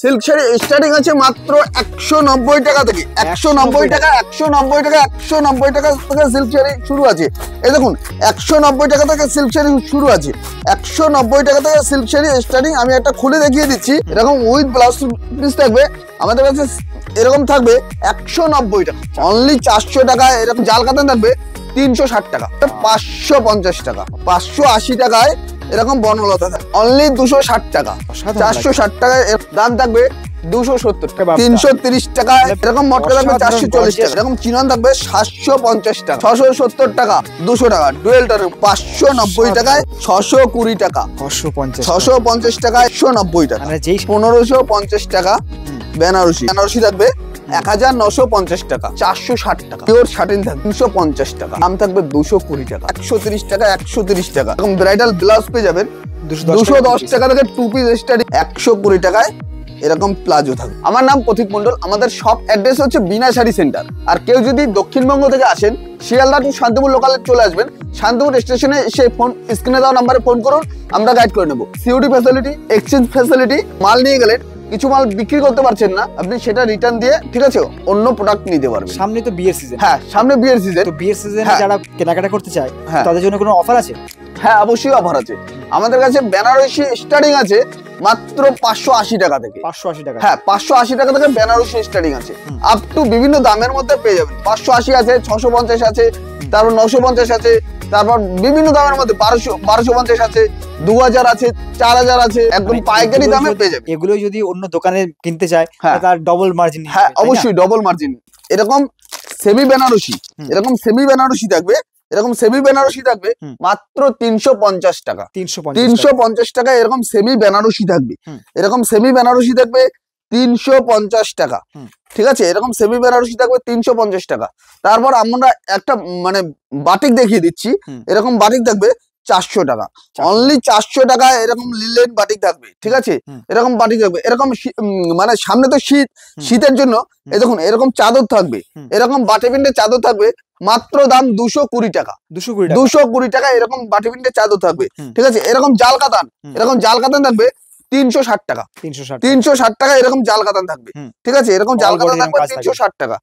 Silk sari starting আছে মাত্র 190 টাকা থেকে। 190 টাকা 190 টাকা 190 টাকা থেকে সিল্ক শাড়ি শুরু আছে। এই দেখুন 190 টাকা থেকে সিল্ক শাড়ি শুরু আছে। 190 টাকা থেকে সিল্ক শাড়ি স্টার্টিং। আমি একটা খুলে দেখিয়ে দিচ্ছি। এরকম উইথ ব্লাউজ পিস থাকবে আমাদের কাছে, এরকম থাকবে 190 টাকা। অনলি 400 টাকা। এরকম জাল কাতান থাকবে 360 টাকা। 550 টাকা। 580 টাকায় এরকম বনলতা থাকে অনলি 260 টাকা। 460 টাকায় দাম থাকবে 270 টাকা। 330 টাকা এরকম মটকা থাকবে 440 টাকা। এরকম চিনন থাকবে 750 টাকা। 670 টাকা 200 টাকা। ডুয়েলটার 590 টাকায় 620 টাকা। 650 টাকায় 190 টাকা। 1550 টাকা। বেনারসি থাকবে 1950 টাকা। 460 টাকা। পিওর শাটিন থাকবে 350 টাকা। দাম থাকবে 220 টাকা। 130 টাকা 130 টাকা। এরকম ব্রাইডাল ব্লাউজ পেয়ে যাবেন 210 টাকা থেকে 2 পিস স্টার্টিং। 120 টাকায় এরকম প্লাজো থাকবে। আমার নাম প্রতীক মন্ডল। আমাদের শপ অ্যাড্রেস হচ্ছে বিনা শাড়ি সেন্টার। আর কেউ যদি দক্ষিণবঙ্গ থেকে আসেন শিয়ালদা টু শান্তিপুর লোকালে চলে আসবেন। শান্তিপুর স্টেশনে এসে ফোন স্ক্রিনে দেওয়া নাম্বারে ফোন করুন, আমরা গাইড করে নেবো। COD facility, exchange facility. মাল নিয়ে গেলেন, কিছু মাল বিক্রি করতে পারছেন না, আপনি সেটা রিটার্ন দিয়ে ঠিক আছে অন্য প্রোডাক্ট নিতে পারবেন। সামনে তো বিয়ের সিজন। হ্যাঁ, সামনে বিয়ের সিজন। তো বিয়ের সিজনে যারা কেনাকাটা করতে চায় তাদের জন্য কোনো অফার আছে? হ্যাঁ, অবশ্যই অফার আছে। আমাদের কাছে বেনারসি স্টার্টিং আছে মাত্র 580 টাকা থেকে। 580 টাকা? হ্যাঁ, 580 টাকা থেকে বেনারসি স্টার্টিং আছে। আপ টু বিভিন্ন দামের মধ্যে পেয়ে যাবেন। 580 আছে, 650 আছে, তারপর 950 আছে, তারপর বিভিন্ন দামের মধ্যে 1250 আছে, 2000 আছে, 4000 আছে। একদম পাইকারি দামে পেয়ে যাবেন। এগুলো যদি অন্য দোকানে কিনতে চায় তার ডবল মার্জিন। হ্যাঁ, অবশ্যই ডবল মার্জিন। এরকম সেমি বেনারসি, এরকম সেমি বেনারসি থাকবে, এরকম সেমি বেনারসি থাকবে মাত্র 350 টাকা। 350 টাকা এরকম সেমি বেনারসি থাকবে। এরকম সেমি বেনারসি থাকবে 350 টাকা। ঠিক আছে, এরকম সেমি বেনারসি থাকবে 350 টাকা। তারপর আমরা একটা মানে বাটিক দেখিয়ে দিচ্ছি। এরকম বাটিক থাকবে 400 টাকা। অনলি 400 টাকা এরকম লিলেন বাটিক থাকবে। ঠিক আছে, এরকম বাটিক থাকবে। এরকম মানে সামনে তো শীতের জন্য এই দেখুন এরকম চাদর থাকবে। এরকম বাটি প্রিন্টের চাদর থাকবে মাত্র দাম 220 টাকা। 220 টাকা এরকম বাটি প্রিন্টের চাদর থাকবে। ঠিক আছে, এরকম জাল কাতান, এরকম জাল কাতান থাকবে 360 টাকা। 360 টাকা এরকম জাল কাতান থাকবে। ঠিক আছে, এরকম জাল কাতান থাকবে 360 টাকা।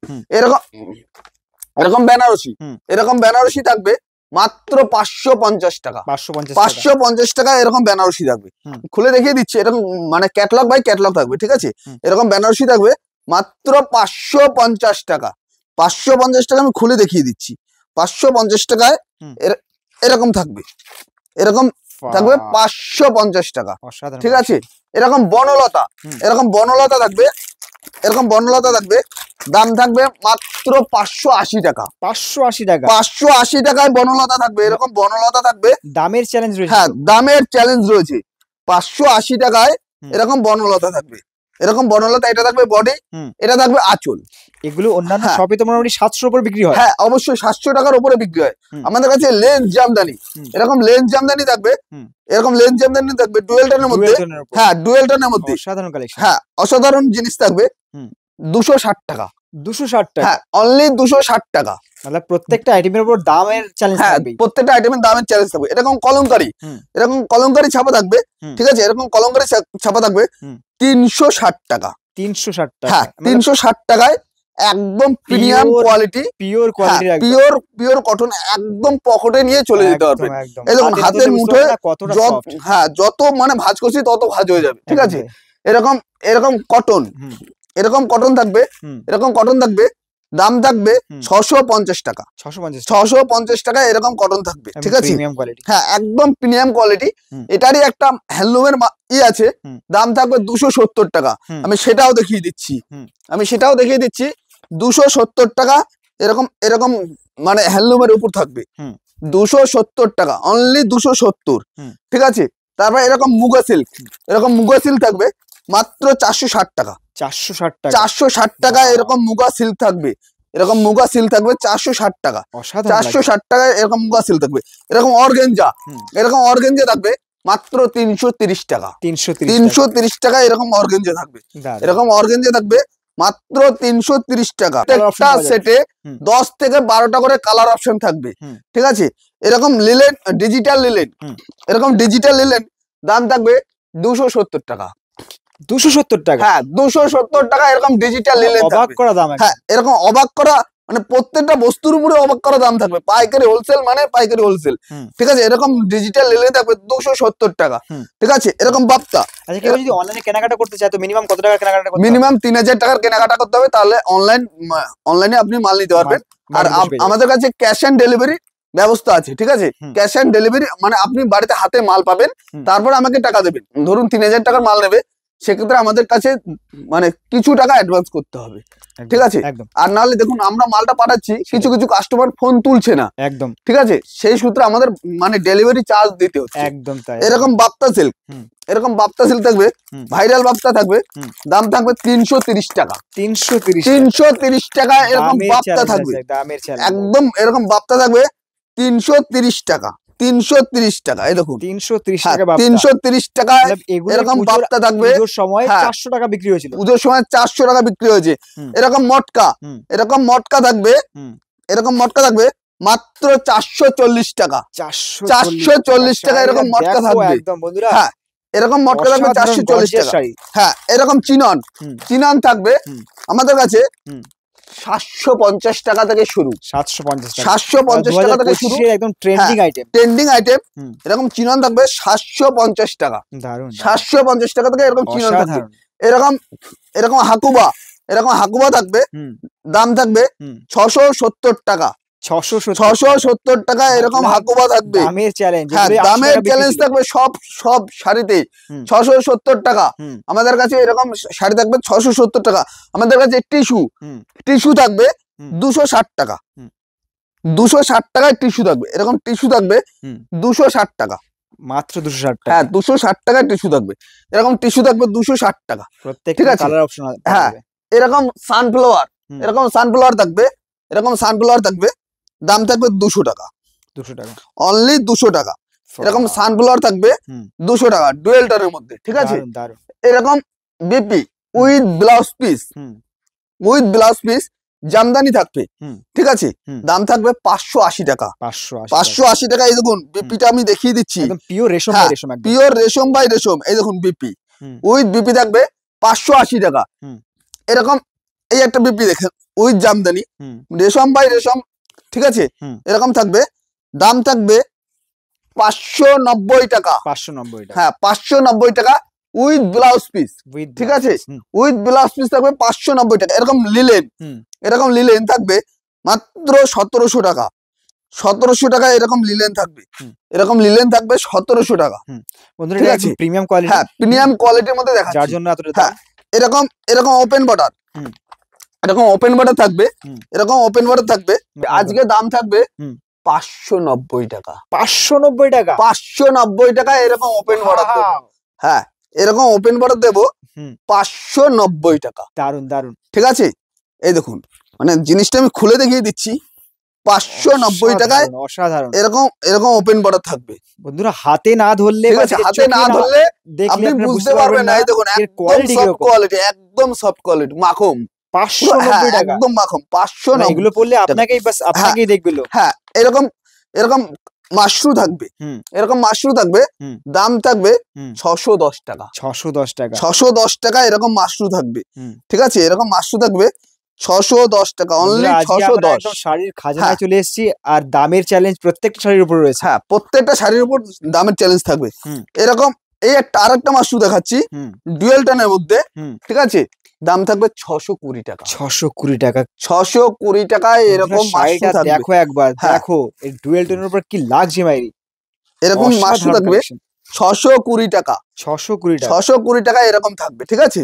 এরকম বেনারসি, এরকম বেনারসি থাকবে মাত্র 550 টাকা। 550 টাকা এরকম বেনারসি থাকবে। খুলে দেখিয়ে দিচ্ছি। এরকম মানে ক্যাটলগ বাই ক্যাটলগ থাকবে। ঠিক আছে, এরকম বেনারসি থাকবে মাত্র 550 টাকা। 550 টাকা আমি খুলে দেখিয়ে দিচ্ছি। 550 টাকায় এরকম থাকবে। এরকম থাকবে 550 টাকা। ঠিক আছে, এরকম বনলতা, এরকম বনলতা থাকবে। এরকম বনলতা থাকবে, দাম থাকবে মাত্র 580 টাকা। 580 টাকা? 580 টাকায় বনলতা থাকবে। এরকম বনলতা থাকবে। দামের চ্যালেঞ্জ রয়েছে? হ্যাঁ, দামের চ্যালেঞ্জ রয়েছে। 580 টাকায় এরকম বনলতা থাকবে। এরকম বনলতা, এটা থাকবে বডি, এটা থাকবে আঁচল। এগুলো অন্যান্য শপে তো মোটামুটি 700 উপরে বিক্রি হয়। হ্যাঁ, অবশ্যই 700 টাকার উপরে বিক্রি হয়। আমাদের কাছে লেন্স জামদানি, এরকম লেন্স জামদানি থাকবে। এরকম লেন্স জামদানি থাকবে ডুয়েল টোনের মধ্যে। হ্যাঁ, ডুয়েল টোনের মধ্যে অসাধারণ কালেকশন। হ্যাঁ, অসাধারণ জিনিস থাকবে। 260 টাকা। 260 টাকা? হ্যাঁ, অনলি 260 টাকা। মানে প্রত্যেকটা আইটেমের উপর দামের চ্যালেঞ্জ থাকবে। প্রত্যেকটা আইটেমের দামের চ্যালেঞ্জ থাকবে। এরকম কলমকারি, এরকম কলমকারি ছাপা থাকবে। ঠিক আছে, এরকম কলমকারি ছাপা থাকবে 360 টাকা। 360 টাকা? হ্যাঁ, 360 টাকায় একদম premium quality, pure quality, pure cotton. একদম পকেটে নিয়ে চলে যেতে পারবে। এই দেখুন হাতের মুঠোয় হ্যাঁ, যত মানে ভাঁজ করছি তত ভাঁজ হয়ে যাবে। ঠিক আছে, এরকম এরকম কটন, এরকম কটন থাকবে। এরকম কটন থাকবে, দাম থাকবে 650 টাকা। 650 টাকা এরকম কটন থাকবে। ঠিক আছে, হ্যাঁ, একদম প্রিমিয়াম কোয়ালিটি। এটারই একটা হ্যান্ডলুমের আছে, দাম থাকবে 270 টাকা। আমি সেটাও দেখিয়ে দিচ্ছি। 270 টাকা এরকম এরকম মানে হ্যান্ডলুমের উপর থাকবে 270 টাকা। অনলি 270। ঠিক আছে, তারপর এরকম মুগা সিল্ক, এরকম মুগা সিল্ক থাকবে মাত্র 460 টাকা। 460 টাকা? 460 টাকা এরকম মুগা সিল্ক থাকবে। এরকম মুগা সিল্ক থাকবে 460 টাকা। 460 টাকায় এরকম মুগা সিল্ক থাকবে। এরকম অর্গানজা, এরকম অর্গানজা থাকবে মাত্র 330 টাকা। 330 টাকা এরকম অর্গানজা থাকবে। এরকম অর্গানজা থাকবে মাত্র 330 টাকা। একটা সেটে 10 থেকে 12টা করে কালার অপশন থাকবে। ঠিক আছে, এরকম লিলেন, ডিজিটাল লিলেন, এরকম ডিজিটাল লিলেন দাম থাকবে 270 টাকা। 270 টাকা, হ্যাঁ 270 টাকা এরকম ডিজিটাল লিলেন অবাক থাকবে। করা দাম। হ্যাঁ এরকম অবাক করা, মানে প্রত্যেকটা বস্তুর উপরে অবাক করা দাম থাকবে। পাইকারি হোলসেল মানে পাইকারি হোলসেল, ঠিক আছে। এরকম ডিজিটাল লিলেন থাকবে 270 টাকা, ঠিক আছে। এরকম বাপ্তা। আচ্ছা কেউ যদি অনলাইনে কেনাকাটা করতে চায় তো মিনিমাম কত টাকা কেনাকাটা করতে হবে? মিনিমাম 3000 টাকার কেনাকাটা করতে হবে, তাহলে অনলাইনে আপনি মাল নিতে পারবেন। আর আমাদের কাছে ক্যাশ অন ডেলিভারি ব্যবস্থা আছে, ঠিক আছে। ক্যাশ অন ডেলিভারি মানে আপনি বাড়িতে হাতে মাল পাবেন, তারপর আমাকে টাকা দেবেন। ধরুন 3000 টাকার মাল নেবে, সেক্ষেত্রে আমাদের কাছে মানে কিছু টাকা অ্যাডভান্স করতে হবে, ঠিক আছে। আর নাহলে দেখুন আমরা মালটা পাঠাচ্ছি, কিছু কিছু কাস্টমার ফোন তুলছে না, একদম, ঠিক আছে। সেই সূত্রে আমাদের মানে ডেলিভারি চার্জ দিতে হচ্ছে। একদম তাই। এরকম বাপ্তা সিল্ক, এরকম বাপ্তা সিল্ক থাকবে, ভাইরাল বাপ্তা থাকবে, দাম থাকবে 330 টাকা। 330 টাকা এরকম বাপ্তা থাকবে, একদম এরকম বাপ্তা থাকবে 330 টাকা। 330 টাকা, এই দেখুন 330 টাকা, 330 টাকা এরকম বাপ্তা থাকবে। পুজোর সময় 400 টাকা বিক্রি হয়েছিল, পুজোর সময় 400 টাকা বিক্রি হয়েছে। এরকম মটকা, এরকম মটকা থাকবে, এরকম মটকা থাকবে মাত্র 440 টাকা। 440 টাকা এরকম মটকা থাকবে, একদম বন্ধুরা। হ্যাঁ এরকম মটকা থাকবে 440 টাকা। হ্যাঁ এরকম চিনন, চিনন থাকবে আমাদের কাছে 750 টাকা থেকে শুরু। 750 টাকা থেকে শুরু, একদম ট্রেন্ডিং আইটেম, ট্রেন্ডিং আইটেম। এরকম চিনন থাকবে 750 টাকা। 750 টাকা থেকে এরকম চিনন থাকবে। এরকম এরকম হাকুবা, এরকম হাকুবা থাকবে, দাম থাকবে 670 টাকা। 670 টাকা এরকম হাকুবা থাকবে। দামের চ্যালেঞ্জ, হ্যাঁ দামের চ্যালেঞ্জ থাকবে সব শাড়িতে। 670 টাকা আমাদের কাছে এরকম শাড়ি থাকবে 670 টাকা। আমাদের কাছে টিস্যু থাকবে 260 টাকা। 260 টাকায় টিস্যু থাকবে, এরকম টিস্যু থাকবে 260 টাকা, মাত্র 260 টাকা। হ্যাঁ 260 টাকায় টিস্যু থাকবে, এরকম টিস্যু থাকবে 260 টাকা, ঠিক আছে। হ্যাঁ এরকম সানফ্লাওয়ার, এরকম সানফ্লাওয়ার থাকবে, এরকম সানফ্লাওয়ার থাকবে, দাম থাকবে 200 টাকা। 200 টাকা অনলি, 200 টাকা। এরকম সানফ্লাওয়ার থাকবে 200 টাকা ডুয়েল টোনের মধ্যে, ঠিক আছে। এরকম BP with blouse piece, with blouse piece Jamdani থাকবে, ঠিক আছে। দাম থাকবে 580 টাকা। 580 টাকা। এই দেখুন বিপিটা আমি দেখিয়ে দিচ্ছি, পিওর রেশম, পিওর রেশম বাই রেশম। এই দেখুন বিপি, উইথ বিপি থাকবে 580 টাকা। এরকম এই একটা বিপি দেখেন উইথ জামদানি, রেশম বাই রেশম, ঠিক আছে। এরকম থাকবে, দাম থাকবে 590 টাকা। 590 টাকা, হ্যাঁ 590 টাকা উইথ ব্লাউজ পিস, ঠিক আছে। উইথ ব্লাউজ পিস থাকবে 590 টাকা। এরকম লিলেন, এরকম লিলেন থাকবে মাত্র 1700 টাকা। 1700 টাকা এরকম লিলেন থাকবে, এরকম লিলেন থাকবে 1700 টাকা। ঠিক আছে, প্রিমিয়াম কোয়ালিটি, হ্যাঁ প্রিমিয়াম কোয়ালিটির মধ্যে দেখাচ্ছি, যার জন্য এতটা। হ্যাঁ এরকম এরকম ওপেন বর্ডার, এরকম ওপেন বর্ডার থাকবে, এরকম ওপেন বর্ডার থাকবে। আজকে দাম থাকবে 590 টাকা। 590 টাকা, 590 টাকা এরকম ওপেন বর্ডার দেবো। হ্যাঁ এরকম ওপেন বর্ডার দেবো 590 টাকা। দারুন দারুন, ঠিক আছে। এই দেখুন মানে জিনিসটা আমি খুলে দেখিয়ে দিচ্ছি, 590 টাকায় অসাধারণ এরকম এরকম ওপেন বর্ডার থাকবে। বন্ধুরা হাতে না ধরলে, হাতে না ধরলে আপনি বুঝতে পারবেন না। এই দেখুন একদম সফট কোয়ালিটি, একদম সফট কোয়ালিটি, মাখন। 590 টাকা একদম মাখন। 590, এগুলো পড়লে আপনাকেই বাস আপনাকেই দেখবে লোক। হ্যাঁ এরকম এরকম মাশরু থাকবে, এরকম মাশরু থাকবে, দাম থাকবে 610 টাকা। 610 টাকা, 610 টাকা এরকম মাশরু থাকবে, ঠিক আছে। এরকম মাশরু থাকবে 610 টাকা অনলি, 610। একদম শাড়ির খাজানায় চলে এসেছি, আর দামের চ্যালেঞ্জ প্রত্যেকটা শাড়ির উপর রয়েছে। হ্যাঁ প্রত্যেকটা শাড়ির উপর দামের চ্যালেঞ্জ থাকবে। এরকম এই একটা আরেকটা মাশরু দেখাচ্ছি ডুয়েল টোনের মধ্যে, ঠিক আছে। দাম থাকবে 620 টাকা। 620 টাকা, 620 টাকায় এরকম মাশরু থাকবে। দেখো একবার, দেখো এই ডুয়েল টোনের উপর কি লাগছে মাইরি। এরকম মাশরু থাকবে 620 টাকা। 620 টাকা, 620 টাকা এরকম থাকবে, ঠিক আছে।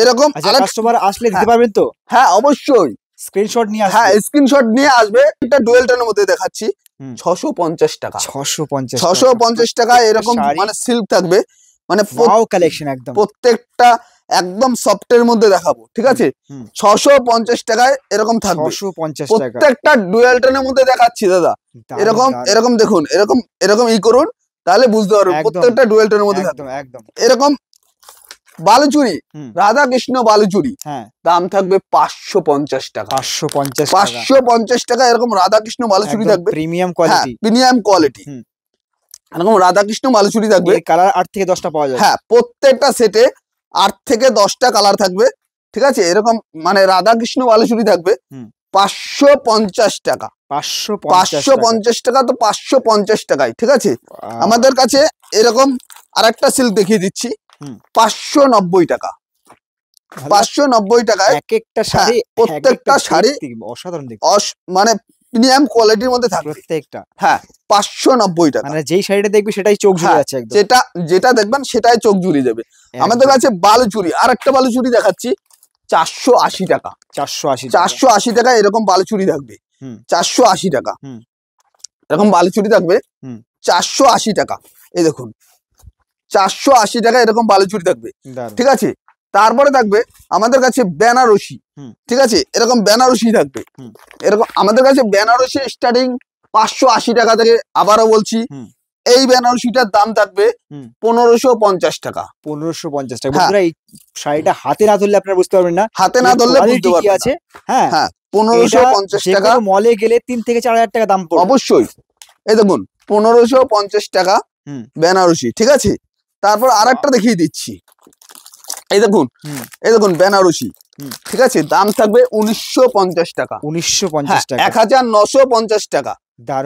এরকম কাস্টমার আসলে দিতে পারবেন তো? হ্যাঁ অবশ্যই, স্ক্রিনশট নিয়ে আসবে। হ্যাঁ স্ক্রিনশট নিয়ে আসবে। এটা ডুয়েল টোনের মধ্যে দেখাচ্ছি 650 টাকা। 650 টাকা এরকম মানে সিল্ক থাকবে, মানে ওয়াও কালেকশন একদম। প্রত্যেকটা একদম সফটের মধ্যে দেখাবো, ঠিক আছে। 650 টাকায় এরকম থাকবে। 650 টাকা প্রত্যেকটা ডুয়েল টোনের মধ্যে দেখাচ্ছি দাদা। এরকম এরকম দেখুন, এরকম এরকম ই করুন তাহলে বুঝতে পারবেন প্রত্যেকটা ডুয়েল টোনের মধ্যে থাকবে। একদম এরকম বালুচুরি, রাধা কৃষ্ণ বালুচুরি, দাম থাকবে 550 টাকা। 550 টাকা এরকম রাধা কৃষ্ণ বালুচুরি থাকবে, প্রিমিয়াম কোয়ালিটি, প্রিমিয়াম কোয়ালিটি। এরকম রাধা কৃষ্ণ বালুচুরি থাকবে, কালার 8 থেকে 10টা পাওয়া যায়। হ্যাঁ প্রত্যেকটা সেটে 8 থেকে 10টা কালার থাকবে, ঠিক আছে। এরকম মানে রাধাকৃষ্ণ বালুচুরি থাকবে 550 টাকা। 550 টাকা, তো 550 টাকায়, ঠিক আছে। আমাদের কাছে এরকম আরেকটা সিল্ক দেখিয়ে দিচ্ছি 590 টাকা। 590 টাকায় এক একটা শাড়ি, প্রত্যেকটা শাড়ি অসাধারণ দেখতে, মানে প্রিমিয়াম কোয়ালিটির মধ্যে থাকবে প্রত্যেকটা। হ্যাঁ, 590 টাকা। মানে যেই শাড়িটা দেখবি সেটাই চোখ জুড়ে যাচ্ছে একদম, যেটা দেখবেন সেটাই চোখ জুড়ে যাবে। আমাদের কাছে বালুচুরি, আরেকটা বালুচুরি দেখাচ্ছি 480 টাকা। 480 টাকা এরকম বালুচুরি থাকবে 480 টাকা। এরকম বালুচুরি থাকবে 480 টাকা। এই দেখুন 480 টাকা এরকম বালুচুরি থাকবে, ঠিক আছে। তারপরে থাকবে আমাদের কাছে বেনারসি, ঠিক আছে। এরকম বেনারসি থাকবে, এরকম আমাদের কাছে বেনারসি স্টার্টিং 580 টাকা থেকে। আবারও বলছি, এই বেনারসিটার দাম থাকবে 1550 টাকা। 1550 টাকা। বন্ধুরা এই শাড়িটা হাতে না ধরলে আপনারা বুঝতে পারবেন না, হাতে না ধরলে বুঝতে পারবেন আছে। হ্যাঁ, 1550 টাকা। মলে গেলে 3 থেকে 4000 টাকা দাম পড়বে অবশ্যই। এই দেখুন 1550 টাকা বেনারসি, ঠিক আছে। তারপর আরেকটা দেখিয়ে দিচ্ছি, এই দেখুন বেনারসি, ঠিক আছে। দাম থাকবে 1950 টাকা। 1950 টাকা, 1950 টাকা।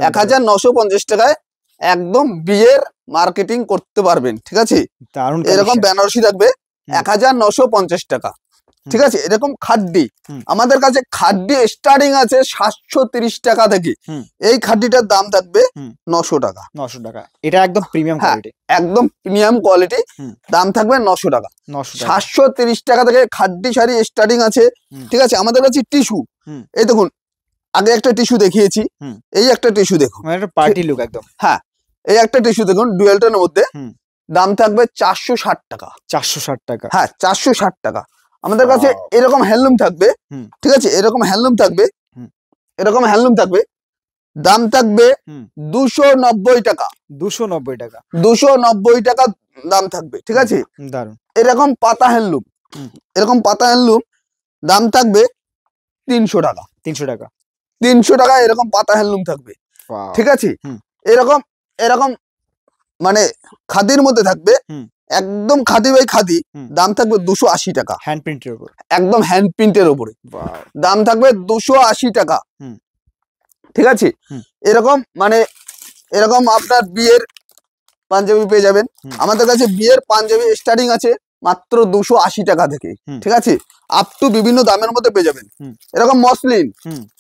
1950 টাকায় একদম বিয়ের মার্কেটিং করতে পারবেন, ঠিক আছে। এরকম বেনারসি থাকবে 1950 টাকা, ঠিক আছে। এরকম খাড্ডি, আমাদের কাছে খাড্ডি স্টার্টিং আছে 730 টাকা থেকে। এই খাড্ডিটার দাম থাকবে 900 টাকা। 900 টাকা, এটা একদম প্রিমিয়াম কোয়ালিটি, একদম প্রিমিয়াম কোয়ালিটি। দাম থাকবে 900 টাকা। 730 টাকা থেকে খাড্ডি শাড়ি স্টার্টিং আছে, ঠিক আছে। আমাদের কাছে টিস্যু, এই দেখুন আগে একটা টিস্যু দেখিয়েছি, এই একটা টিস্যু দেখুন, পার্টি লুক একদম। হ্যাঁ, এই একটা টিস্যু দেখুন ডুয়েলটের মধ্যে, দাম থাকবে 460 টাকা। 460 টাকা, হ্যাঁ 460 টাকা। আমাদের কাছে এরকম হ্যান্ডলুম থাকবে, ঠিক আছে। এরকম হ্যান্ডলুম থাকবে, এরকম হ্যান্ডলুম থাকবে, দাম থাকবে 290 টাকা। 290 টাকা, 290 টাকা দাম থাকবে, ঠিক আছে। দারুন। এরকম পাতা হ্যান্ডলুম, এরকম পাতা হ্যান্ডলুম দাম থাকবে 300 টাকা। 300 টাকা, 300 টাকা এরকম পাতা হ্যান্ডলুম থাকবে, ঠিক আছে। এরকম এরকম মানে খাদির মধ্যে থাকবে, একদম খাদি বাই খাদি, দাম থাকবে 280 টাকা। হ্যান্ড প্রিন্টের উপর, একদম হ্যান্ড প্রিন্টের উপরে, দাম থাকবে 280 টাকা, ঠিক আছে। এরকম মানে এরকম আপনার বিয়ের পাঞ্জাবি পেয়ে যাবেন। আমাদের কাছে বিয়ের পাঞ্জাবি স্টার্টিং আছে মাত্র 280 টাকা থেকে, ঠিক আছে। আপ টু বিভিন্ন দামের মধ্যে পেয়ে যাবেন। এরকম মসলিন,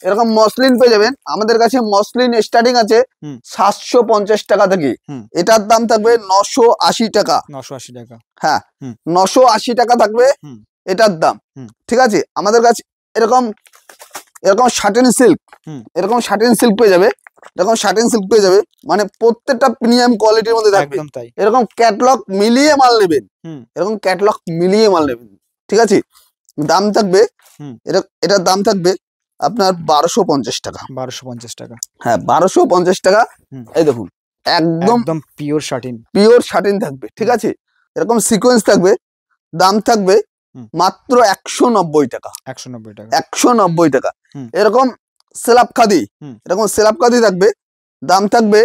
এরকম মসলিন পেয়ে যাবেন। আমাদের কাছে মসলিন স্টার্টিং আছে 750 টাকা থেকে। এটার দাম থাকবে 980 টাকা। 980 টাকা, হ্যাঁ 980 টাকা থাকবে এটার দাম, ঠিক আছে। আমাদের কাছে এরকম এরকম শাটিন সিল্ক, এরকম শাটিন সিল্ক পেয়ে যাবে, এরকম শাটিন সিল্ক পেয়ে যাবে। মানে প্রত্যেকটা প্রিমিয়াম কোয়ালিটির মধ্যে থাকবে। এরকম ক্যাটলগ মিলিয়ে মাল নেবেন, এরকম ক্যাটলগ মিলিয়ে মাল নেবেন, ঠিক আছে। দাম থাকবে এটার দাম থাকবে আপনার 1250 টাকা। 1250 টাকা, হ্যাঁ 1250 টাকা। এই দেখুন একদম পিওর শাটিন, পিওর শাটিন থাকবে, ঠিক আছে। এরকম সিকোয়েন্স থাকবে, দাম থাকবে মাত্র 190 টাকা। 190 টাকা, 190 টাকা। এরকম সেলাপ খাদি, এরকম সেলাপ খাদি থাকবে, দাম থাকবে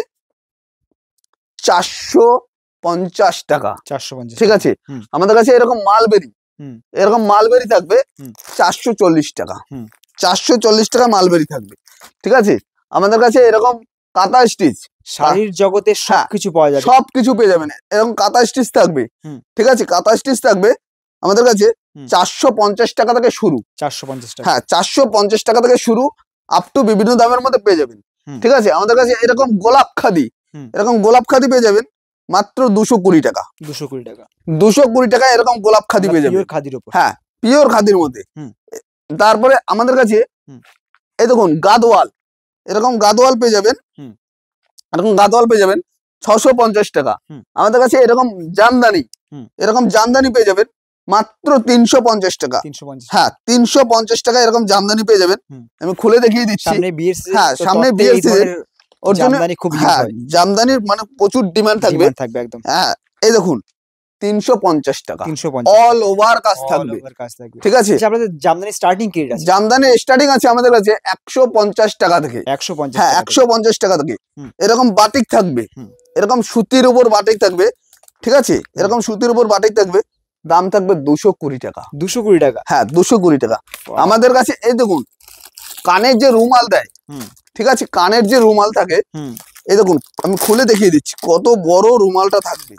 450 টাকা। 450, ঠিক আছে। আমাদের কাছে এরকম মালবেরি, এরকম মালবেরি থাকবে 440 টাকা। 440 টাকা মালবেরি থাকবে, ঠিক আছে। আমাদের কাছে এরকম কাঁথা স্টিচ, শাড়ির জগতে সবকিছু পাওয়া যাবে, সবকিছু পেয়ে যাবেন। এরকম কাঁথা স্টিচ থাকবে, ঠিক আছে। কাঁথা স্টিচ থাকবে আমাদের কাছে 450 টাকা থেকে শুরু। 450 টাকা, হ্যাঁ 450 টাকা থেকে শুরু, আপ টু বিভিন্ন দামের মধ্যে পেয়ে যাবেন, ঠিক আছে। আমাদের কাছে এরকম গোলাপ খাদি, এরকম গোলাপ খাদি পেয়ে যাবেন মাত্র 220 টাকা। 220 টাকা, 220 টাকা এরকম গোলাপ খাদি পেয়ে যাবেন, খাদির উপর। হ্যাঁ পিওর খাদির মধ্যে। তারপরে আমাদের কাছে এই দেখুন গাদোয়াল, এরকম গাদোয়াল পেয়ে যাবেন, এরকম গাদোয়াল পেয়ে যাবেন 650 টাকা। আমাদের কাছে এরকম জামদানি, এরকম জামদানি পেয়ে যাবেন মাত্র 350 টাকা। হ্যাঁ 350 টাকা এরকম জামদানি পেয়ে যাবেন। আমি খুলে দেখিয়ে দিচ্ছি। হ্যাঁ সামনে বিয়ের সিজন, ওর জন্য হ্যাঁ জামদানির মানে প্রচুর ডিমান্ড থাকবে একদম। হ্যাঁ এই দেখুন 350 টাকা অল ওভার কাজ থাকবে, ঠিক আছে। আপনাদের জামদানি স্টার্টিং কি রেট আছে? জামদানি স্টার্টিং আছে আমাদের কাছে 150 টাকা থেকে। 150, হ্যাঁ 150 টাকা থেকে। এরকম বাটিক থাকবে, এরকম সুতির উপর বাটিক থাকবে, ঠিক আছে। এরকম সুতির উপর বাটিক থাকবে, দাম থাকবে 220 টাকা। 220 টাকা? হ্যাঁ 220 টাকা। আমাদের কাছে এই দেখুন কানের যে রুমাল দেয়, ঠিক আছে, কানের যে রুমাল থাকে, এই দেখুন আমি খুলে দেখিয়ে দিচ্ছি কত বড় রুমালটা থাকবে।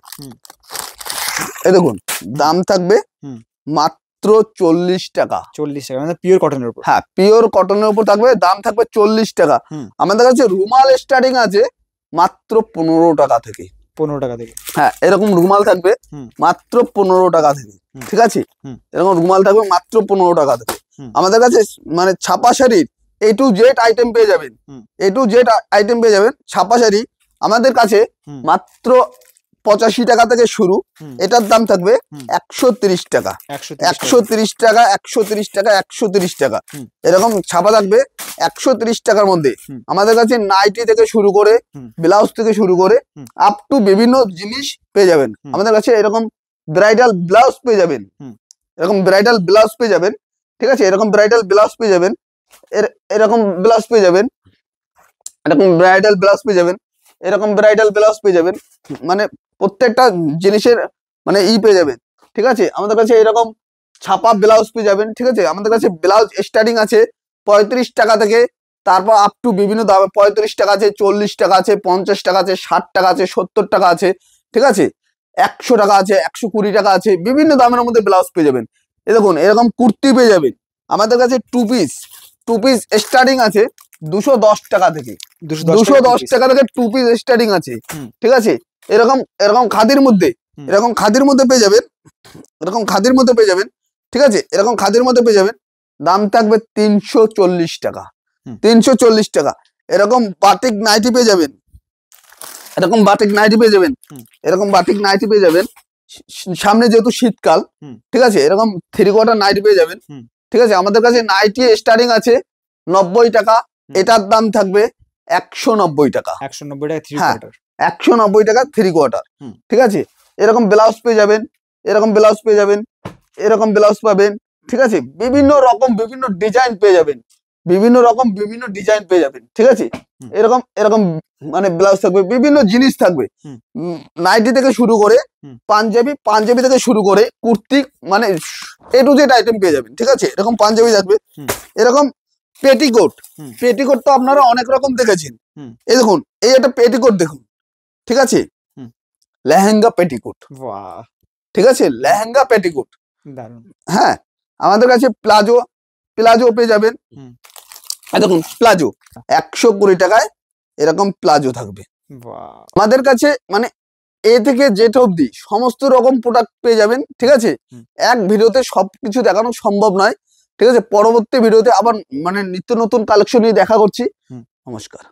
এই দেখুন দাম থাকবে মাত্র 40 টাকা। 40 টাকা মানে পিওর কটনের উপর? হ্যাঁ পিওর কটনের উপর থাকবে, দাম থাকবে 40 টাকা। আমাদের কাছে রুমাল স্টার্টিং আছে মাত্র 15 টাকা থেকে। 15 টাকা থেকে? হ্যাঁ এরকম রুমাল থাকবে মাত্র 15 টাকা থেকে, ঠিক আছে, এরকম রুমাল থাকবে মাত্র 15 টাকা থেকে। আমাদের কাছে মানে ছাপা শাড়ির A to Z আইটেম পেয়ে যাবেন, A to Z আইটেম পেয়ে যাবেন। ছাপা শাড়ি আমাদের কাছে মাত্র 85 টাকা থেকে শুরু, এটার দাম থাকবে 130 টাকা। 130 টাকা, 130 টাকা, 130 টাকা, এরকম ছাপা থাকবে 130 টাকার মধ্যে। আমাদের কাছে নাইটি থেকে শুরু করে ব্লাউজ থেকে শুরু করে আপ টু বিভিন্ন জিনিস পেয়ে যাবেন। আমাদের কাছে এরকম ব্রাইডাল ব্লাউজ পেয়ে যাবেন, এরকম ব্রাইডাল ব্লাউজ পেয়ে যাবেন, ঠিক আছে, এরকম ব্রাইডাল ব্লাউজ পেয়ে যাবেন, এরকম ব্লাউজ পেয়ে যাবেন, এরকম ব্রাইডাল ব্লাউজ পেয়ে যাবেন, এরকম ব্রাইডাল ব্লাউজ পেয়ে যাবেন, মানে প্রত্যেকটা জিনিসের মানে পেয়ে যাবেন, ঠিক আছে। আমাদের কাছে এরকম ছাপা ব্লাউজ পেয়ে যাবেন, ঠিক আছে। আমাদের কাছে ব্লাউজ স্টার্টিং আছে 35 টাকা থেকে, তারপর আপ টু বিভিন্ন দামে 35 টাকা আছে, 40 টাকা আছে, 50 টাকা আছে, 60 টাকা আছে, 70 টাকা আছে, ঠিক আছে, 100 টাকা আছে, 120 টাকা আছে, বিভিন্ন দামের মধ্যে ব্লাউজ পেয়ে যাবেন। এই দেখুন এরকম কুর্তি পেয়ে যাবেন। আমাদের কাছে টু পিস স্টার্টিং আছে 210 টাকা থেকে, 210 টাকা থেকে টু পিস স্টার্টিং আছে, ঠিক আছে। এরকম খাদির মধ্যে, এরকম খাদির মধ্যে পেয়ে যাবেন, এরকম খাদির মধ্যে পেয়ে যাবেন, ঠিক আছে, এরকম খাদির মধ্যে পেয়ে যাবেন। দাম থাকবে 340 টাকা, 340 টাকা। এরকম বাটিক নাইটি পেয়ে যাবেন, এরকম বাটিক নাইটি পেয়ে যাবেন, এরকম বাটিক নাইটি পেয়ে যাবেন। সামনে যেহেতু শীতকাল, ঠিক আছে, এরকম 3 কোয়ার্টার নাইটি পেয়ে যাবেন, ঠিক আছে। আমাদের কাছে নাইটি স্টার্টিং আছে 90 টাকা, এটার দাম থাকবে 190 টাকা। 190 টাকা 3 কোয়ার্টার? 190 টাকা 3 কোয়ার্টার, ঠিক আছে। এরকম ব্লাউজ পেয়ে যাবেন, এরকম ব্লাউজ পেয়ে যাবেন, এরকম ব্লাউজ পাবেন, ঠিক আছে। বিভিন্ন রকম বিভিন্ন ডিজাইন পেয়ে যাবেন, বিভিন্ন রকম বিভিন্ন ডিজাইন পেয়ে যাবেন, ঠিক আছে। এরকম এরকম মানে ব্লাউজ থাকবে, বিভিন্ন জিনিস থাকবে, নাইটি থেকে শুরু করে পাঞ্জাবি থেকে শুরু করে কুর্তি, মানে A to Z আইটেম পেয়ে যাবেন, ঠিক আছে। এরকম পাঞ্জাবি থাকবে, এরকম পেটিকোট তো আপনারা অনেক রকম দেখেছেন। এই দেখুন এই একটা পেটিকোট দেখুন, ঠিক আছে, লেহেঙ্গা পেটিকোট, ঠিক আছে, লেহেঙ্গা পেটিকোট, হ্যাঁ। আমাদের কাছে প্লাজো পেয়ে যাবেন, দেখুন প্লাজো 120 টাকায় এরকম প্লাজো থাকবে। আমাদের কাছে মানে A থেকে Z অবধি সমস্ত রকম প্রোডাক্ট পেয়ে যাবেন, ঠিক আছে। এক ভিডিওতে সবকিছু দেখানো সম্ভব নয়, ঠিক আছে। পরবর্তী ভিডিওতে আবার মানে নিত্য নতুন কালেকশন নিয়ে দেখা করছি। নমস্কার।